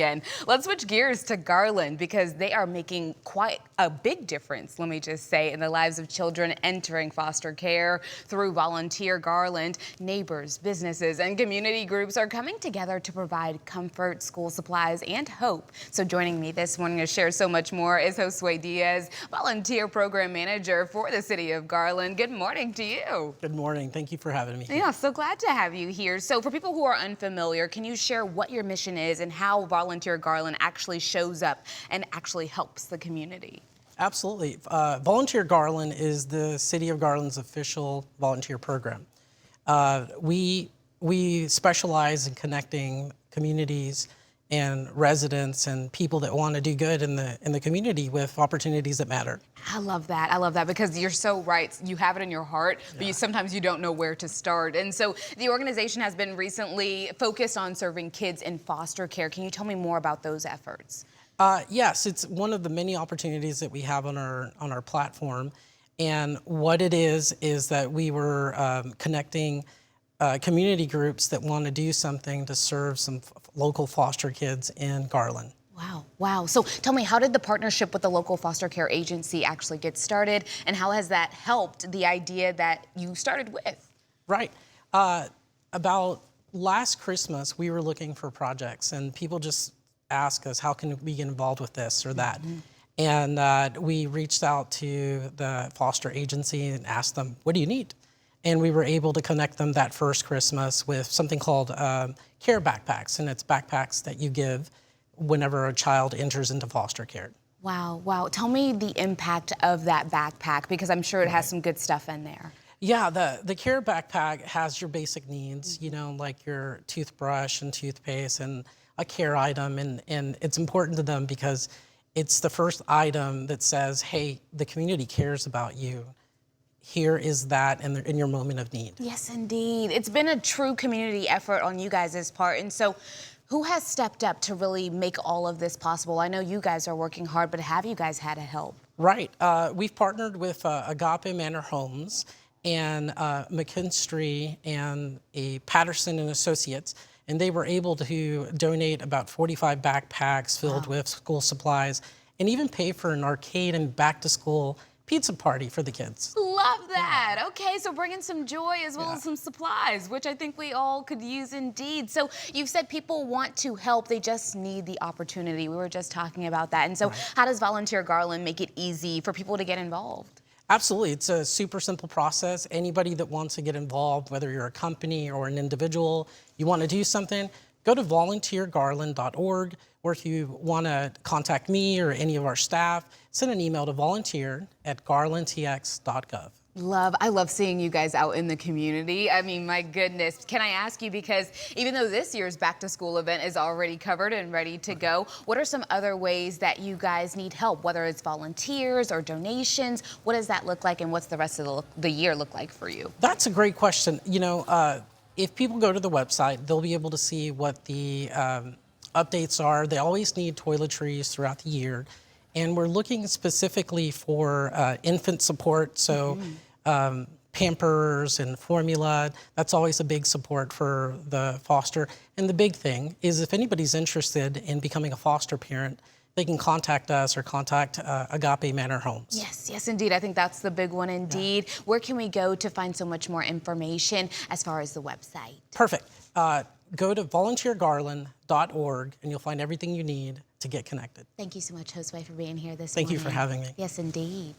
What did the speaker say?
Again. Let's switch gears to Garland because they are making quite a big difference, let me just say, in the lives of children entering foster care. Through Volunteer Garland, neighbors, businesses, and community groups are coming together to provide comfort, school supplies, and hope. So joining me this morning to share so much more is Josue Diaz, Volunteer Program Manager for the City of Garland. Good morning to you. Good morning. Thank you for having me. Yeah, so glad to have you here. So for people who are unfamiliar, can you share what your mission is and how Volunteer Garland actually shows up and actually helps the community? Absolutely. Volunteer Garland is the City of Garland's official volunteer program. We specialize in connecting communities and residents and people that want to do good in the community with opportunities that matter. I love that. I love that because you're so right. You have it in your heart, but sometimes you don't know where to start. And so the organization has been recently focused on serving kids in foster care. Can you tell me more about those efforts? Yes, it's one of the many opportunities that we have on our platform. And what it is that we were connecting community groups that want to do something to serve some local foster kids in Garland. Wow, wow. So tell me, how did the partnership with the local foster care agency actually get started, and how has that helped the idea that you started with? Right. About last Christmas, we were looking for projects, and people just ask us, how can we get involved with this or that? And we reached out to the foster agency and asked them, what do you need? And we were able to connect them that first Christmas with something called care backpacks, and it's backpacks that you give whenever a child enters into foster care. Wow, wow. Tell me the impact of that backpack, because I'm sure it has some good stuff in there. Yeah, the care backpack has your basic needs, you know, like your toothbrush and toothpaste and a care item, and it's important to them because it's the first item that says, hey, the community cares about you. Here is that in your moment of need. Yes, indeed. It's been a true community effort on you guys' part. And so who has stepped up to really make all of this possible? I know you guys are working hard, but have you guys had a help? Right. We've partnered with Agape Manor Homes and McKinstry and a Patterson and Associates, and they were able to donate about 45 backpacks filled with school supplies and even pay for an arcade and back-to-school pizza party for the kids. Love that. Okay, so bringing some joy as well as some supplies, which I think we all could use indeed. So you've said people want to help, they just need the opportunity. We were just talking about that. And so how does Volunteer Garland make it easy for people to get involved? Absolutely. It's a super simple process. Anybody that wants to get involved, whether you're a company or an individual, you want to do something, go to volunteergarland.org, or if you want to contact me or any of our staff, send an email to volunteer@garlandtx.gov. I love seeing you guys out in the community. I mean, my goodness. Can I ask you, because even though this year's back to school event is already covered and ready to go, what are some other ways that you guys need help, whether it's volunteers or donations? What does that look like, and what's the rest of the year look like for you? That's a great question. You know, if people go to the website, they'll be able to see what the updates are. They always need toiletries throughout the year. And we're looking specifically for infant support, so Pampers and formula. That's always a big support for the foster. And the big thing is, if anybody's interested in becoming a foster parent, they can contact us or contact Agape Manor Homes. Yes, yes, indeed. I think that's the big one indeed. Yeah. Where can we go to find so much more information as far as the website? Perfect. Go to volunteergarland.org and you'll find everything you need to get connected. Thank you so much, Josue, for being here this morning. morning. Thank you for having me. Yes, indeed.